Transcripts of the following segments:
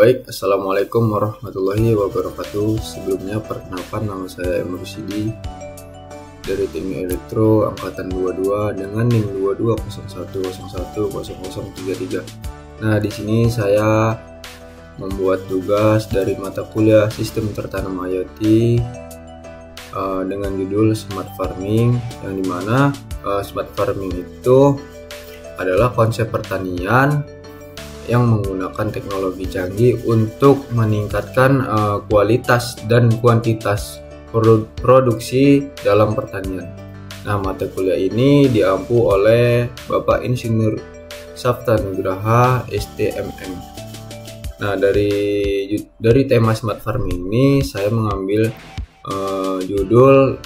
Baik, Assalamualaikum warahmatullahi wabarakatuh. Sebelumnya perkenalkan, nama saya M. Rusidi dari Teknik Elektro Angkatan 22 dengan NIM 2201010033. Nah, di sini saya membuat tugas dari mata kuliah Sistem Tertanam IoT dengan judul Smart Farming, yang dimana Smart Farming itu adalah konsep pertanian yang menggunakan teknologi canggih untuk meningkatkan kualitas dan kuantitas produksi dalam pertanian. Nah, mata kuliah ini diampu oleh Bapak Insinyur Sapta Nugraha STMM. Nah, dari tema Smart Farming ini saya mengambil judul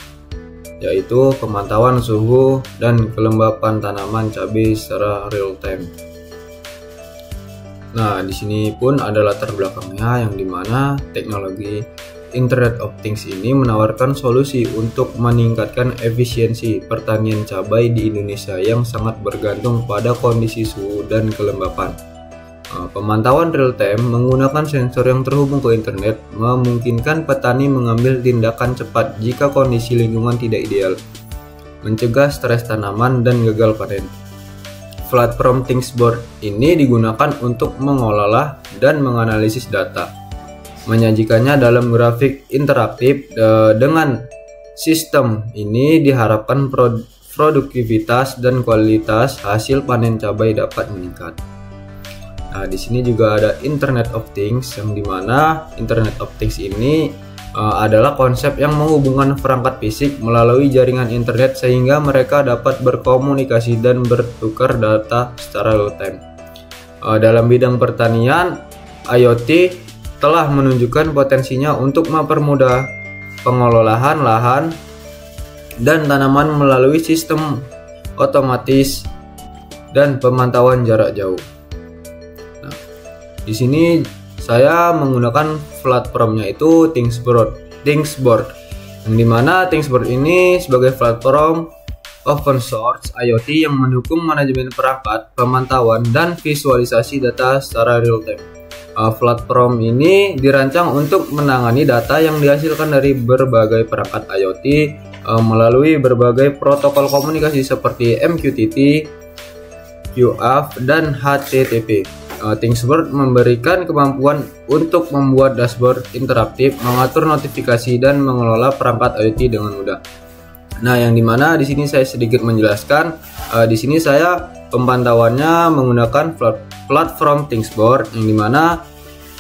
yaitu pemantauan suhu dan kelembapan tanaman cabai secara real time. Nah, di sini pun ada latar belakangnya, yang dimana teknologi Internet of Things ini menawarkan solusi untuk meningkatkan efisiensi pertanian cabai di Indonesia yang sangat bergantung pada kondisi suhu dan kelembapan. Pemantauan real time menggunakan sensor yang terhubung ke internet memungkinkan petani mengambil tindakan cepat jika kondisi lingkungan tidak ideal, mencegah stres tanaman dan gagal panen. Platform Thingsboard ini digunakan untuk mengolah dan menganalisis data, menyajikannya dalam grafik interaktif. Dengan sistem ini diharapkan produktivitas dan kualitas hasil panen cabai dapat meningkat. Nah, di sini juga ada Internet of Things, yang dimana Internet of Things ini adalah konsep yang menghubungkan perangkat fisik melalui jaringan internet sehingga mereka dapat berkomunikasi dan bertukar data secara real time. Dalam bidang pertanian, IoT telah menunjukkan potensinya untuk mempermudah pengelolaan lahan dan tanaman melalui sistem otomatis dan pemantauan jarak jauh. Nah, di sini saya menggunakan platformnya itu Thingsboard, yang dimana Thingsboard ini sebagai platform open source IoT yang mendukung manajemen perangkat, pemantauan, dan visualisasi data secara real time. Platform ini dirancang untuk menangani data yang dihasilkan dari berbagai perangkat IoT melalui berbagai protokol komunikasi seperti MQTT, QoF, dan HTTP. Thingsboard memberikan kemampuan untuk membuat dashboard interaktif, mengatur notifikasi, dan mengelola perangkat IoT dengan mudah. Nah, yang dimana di sini saya sedikit menjelaskan. Di sini saya pemantauannya menggunakan platform Thingsboard, yang dimana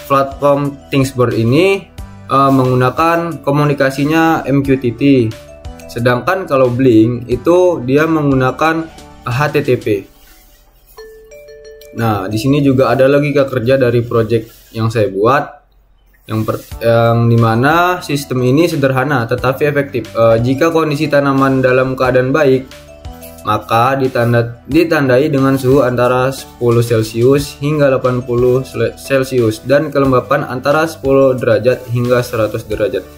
platform Thingsboard ini menggunakan komunikasinya MQTT, sedangkan kalau Blink itu dia menggunakan HTTP. Nah, di sini juga ada logika kerja dari project yang saya buat, yang dimana sistem ini sederhana tetapi efektif. Jika kondisi tanaman dalam keadaan baik, maka ditandai dengan suhu antara 10 Celcius hingga 80 Celcius dan kelembapan antara 10 derajat hingga 100 derajat,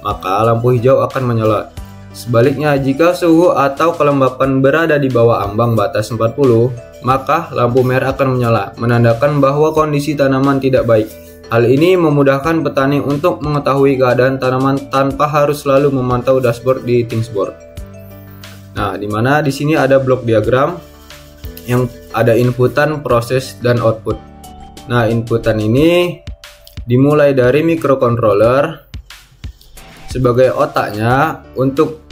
maka lampu hijau akan menyala. Sebaliknya, jika suhu atau kelembapan berada di bawah ambang batas 40, maka lampu merah akan menyala, menandakan bahwa kondisi tanaman tidak baik. Hal ini memudahkan petani untuk mengetahui keadaan tanaman tanpa harus selalu memantau dashboard di Thingsboard. Nah, di mana di sini ada blok diagram yang ada inputan, proses, dan output. Nah, inputan ini dimulai dari microcontroller sebagai otaknya untuk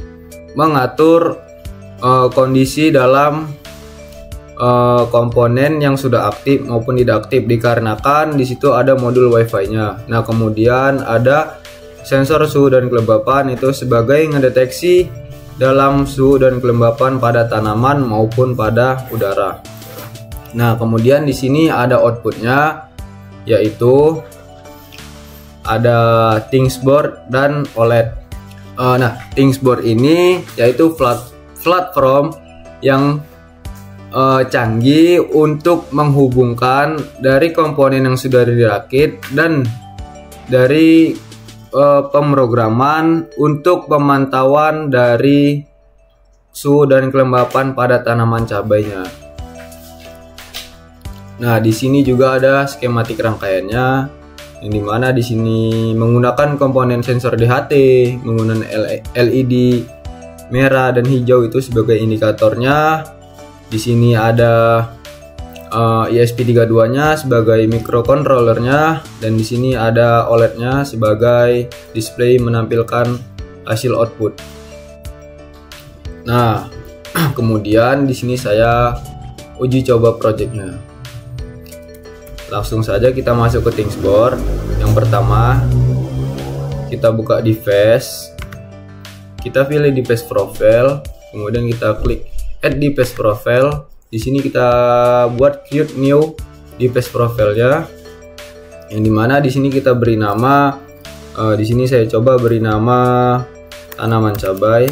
mengatur kondisi dalam komponen yang sudah aktif maupun tidak aktif, dikarenakan di situ ada modul WiFi-nya. Nah, kemudian ada sensor suhu dan kelembapan, itu sebagai ngedeteksi dalam suhu dan kelembapan pada tanaman maupun pada udara. Nah, kemudian di sini ada outputnya, yaitu ada Thingsboard dan OLED. Nah, Thingsboard ini yaitu platform yang canggih untuk menghubungkan dari komponen yang sudah dirakit dan dari pemrograman untuk pemantauan dari suhu dan kelembapan pada tanaman cabainya. Nah, di sini juga ada skematik rangkaiannya. yang dimana di sini menggunakan komponen sensor DHT, menggunakan LED merah dan hijau itu sebagai indikatornya. Di sini ada ESP32-nya sebagai microcontrollernya, dan di sini ada OLED-nya sebagai display menampilkan hasil output. Nah, kemudian di sini saya uji coba projectnya. Langsung saja kita masuk ke ThinkSboard. Yang pertama, kita buka device, kita pilih device profile, kemudian kita klik add device profile. Di sini kita buat create new device profile-nya, yang dimana di sini kita beri nama, di sini saya coba beri nama tanaman cabai.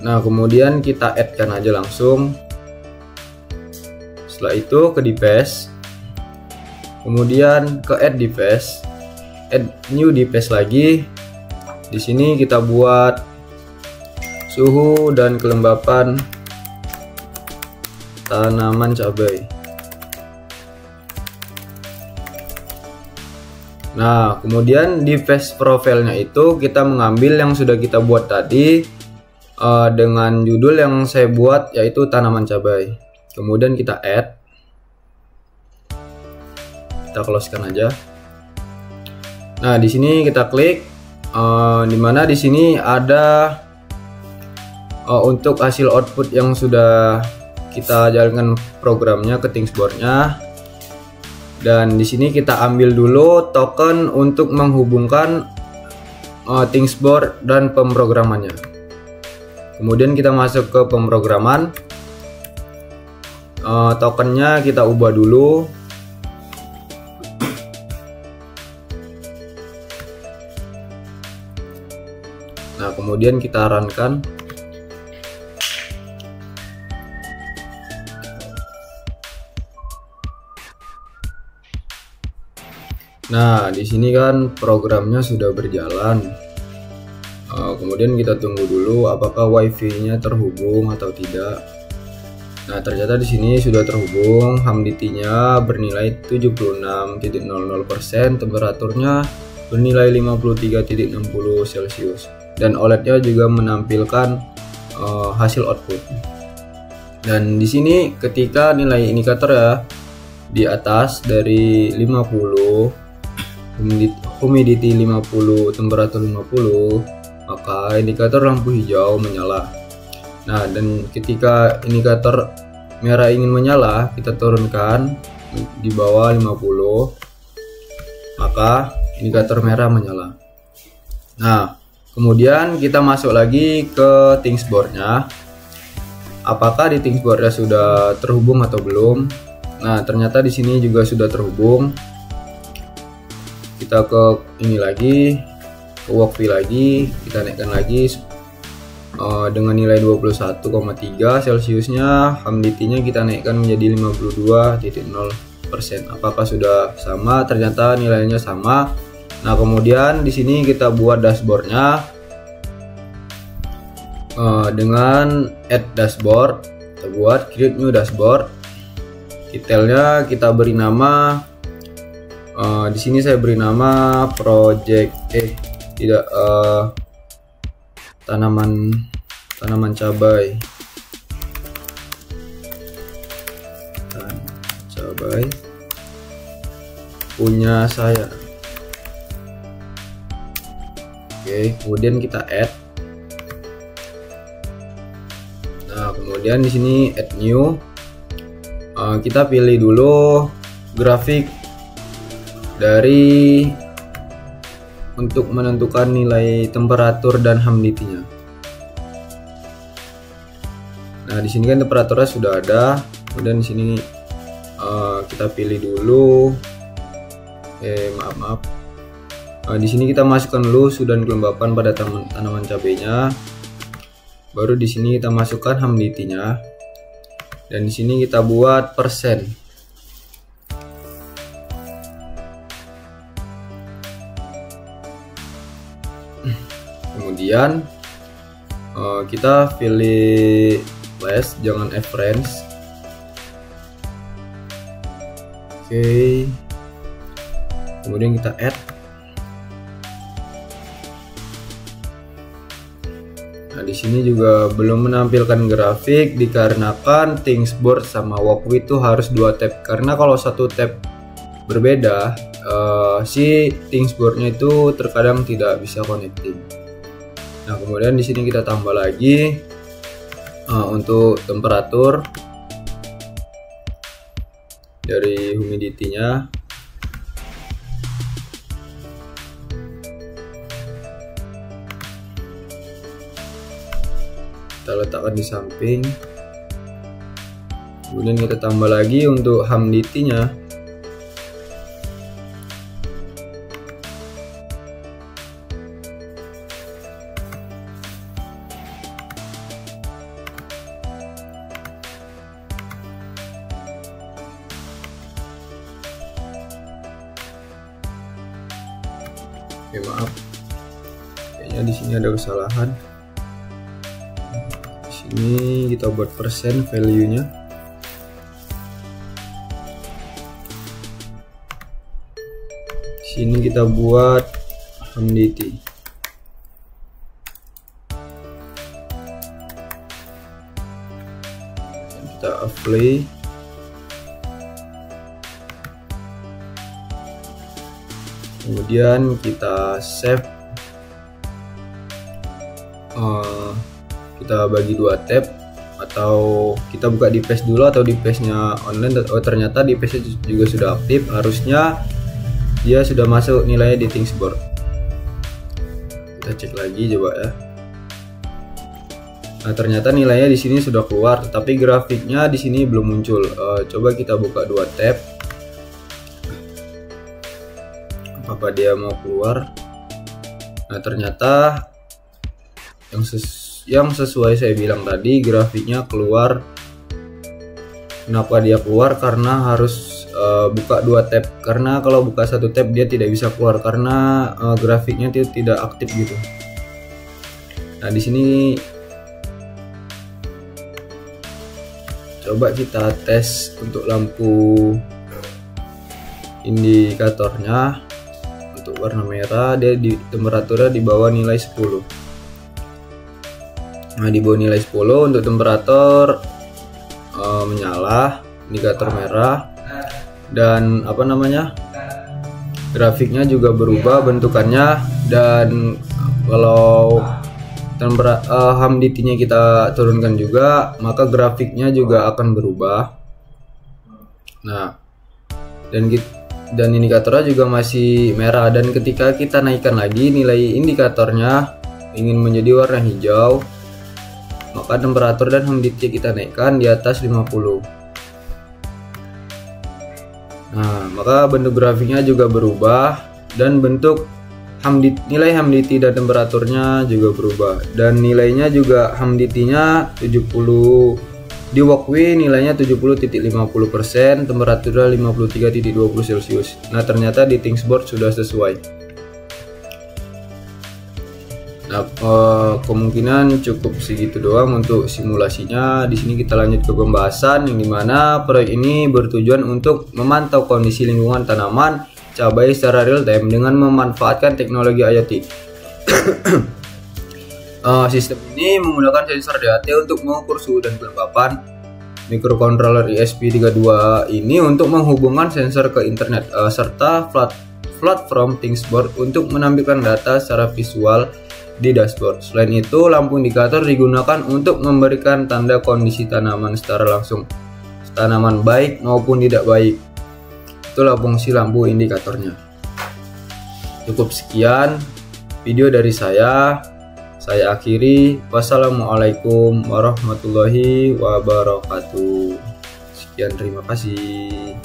Nah, kemudian kita add-kan aja langsung. Setelah itu ke device, kemudian ke add device, add new device lagi. Di sini kita buat suhu dan kelembapan tanaman cabai. Nah, kemudian device profile-nya itu kita mengambil yang sudah kita buat tadi dengan judul yang saya buat, yaitu tanaman cabai. Kemudian kita add, kita close-kan aja. Nah, di sini kita klik, dimana di sini ada untuk hasil output yang sudah kita jalankan programnya ke ThinkSboard-nya, dan di sini kita ambil dulu token untuk menghubungkan ThinkSboard dan pemrogramannya. Kemudian kita masuk ke pemrograman, tokennya kita ubah dulu. Nah, kemudian kita run-kan. Nah, di sini kan programnya sudah berjalan. Kemudian kita tunggu dulu apakah WiFi-nya terhubung atau tidak. Nah, ternyata di sini sudah terhubung. Humidity-nya bernilai 76.00%, temperaturnya bernilai 53.60 Celcius, dan OLED-nya juga menampilkan hasil output. Dan di sini ketika nilai indikator ya di atas dari 50, humidity 50, temperatur 50, maka indikator lampu hijau menyala. Nah, dan ketika indikator merah ingin menyala, kita turunkan di bawah 50, maka indikator merah menyala. Nah, kemudian kita masuk lagi ke ThinkSboard-nya. Apakah di ThinkSboard-nya sudah terhubung atau belum? Nah, ternyata di sini juga sudah terhubung. Kita ke ini lagi, ke WalkView lagi, kita naikkan lagi dengan nilai 21,3 Celciusnya. Humidity-nya kita naikkan menjadi 52.0%. Apakah sudah sama? Ternyata nilainya sama. Nah, kemudian di sini kita buat dashboardnya dengan add dashboard. Kita buat create new dashboard. Detailnya kita beri nama. Di sini saya beri nama project tanaman cabai. Cabai punya saya. Oke, kemudian kita add. Nah, kemudian di sini add new. Kita pilih dulu grafik dari untuk menentukan nilai temperatur dan humidity-nya. Nah, di sini kan temperaturnya sudah ada. Kemudian di sini kita pilih dulu. Maaf. Di sini kita masukkan dulu suhu dan kelembapan pada tanaman cabainya. Baru di sini kita masukkan humidity-nya. Dan di sini kita buat persen. Kemudian kita pilih flash, jangan reference. Oke. Kemudian kita add. Nah, di sini juga belum menampilkan grafik dikarenakan Thingsboard sama Walkway itu harus 2 tab. Karena kalau 1 tab berbeda, si Thingsboardnya itu terkadang tidak bisa connecting. Nah, kemudian di sini kita tambah lagi untuk temperatur dari humidity-nya. Kita letakkan di samping. Kemudian kita tambah lagi untuk humidity-nya. Oke, maaf. Kayaknya di sini ada kesalahan. Ini kita buat persen value-nya. Sini kita buat humidity. Kita apply. Kemudian kita save. Kita bagi 2 tab, atau kita buka di page dulu atau di page-nya online. Oh, ternyata di page juga sudah aktif, harusnya dia sudah masuk nilainya di Thingsboard. Kita cek lagi coba ya. Nah, ternyata nilainya di sini sudah keluar, tetapi grafiknya di sini belum muncul. Coba kita buka 2 tab. Apakah dia mau keluar? Nah, ternyata yang sesuai saya bilang tadi, grafiknya keluar. Kenapa dia keluar? Karena harus buka 2 tab. Karena kalau buka 1 tab dia tidak bisa keluar karena grafiknya tidak aktif gitu. Nah, di sini coba kita tes untuk lampu indikatornya. Untuk warna merah, dia di temperaturnya di bawah nilai 10. Nah, di bawah nilai 10 untuk temperatur menyala, indikator merah, dan grafiknya juga berubah bentukannya. Dan kalau humidity-nya kita turunkan juga, maka grafiknya juga akan berubah. Nah, dan indikatornya juga masih merah. Dan ketika kita naikkan lagi nilai indikatornya ingin menjadi warna hijau, maka temperatur dan humidity kita naikkan di atas 50. Nah, maka bentuk grafiknya juga berubah, dan bentuk nilai humidity dan temperaturnya juga berubah. Dan nilainya juga, humidity-nya 70 di Walkway nilainya 70.50%, temperaturnya 53.20 Celcius. Nah, ternyata di Thingsboard sudah sesuai. Nah, kemungkinan cukup segitu doang untuk simulasinya. Di sini kita lanjut ke pembahasan, yang dimana proyek ini bertujuan untuk memantau kondisi lingkungan tanaman cabai secara real time dengan memanfaatkan teknologi IoT. Sistem ini menggunakan sensor DHT untuk mengukur suhu dan kelembapan. Microcontroller ESP32 ini untuk menghubungkan sensor ke internet, serta platform Thingsboard untuk menampilkan data secara visual di dashboard. Selain itu, lampu indikator digunakan untuk memberikan tanda kondisi tanaman secara langsung, tanaman baik maupun tidak baik. Itulah fungsi lampu indikatornya. Cukup sekian video dari saya akhiri. Wassalamualaikum warahmatullahi wabarakatuh. Sekian, terima kasih.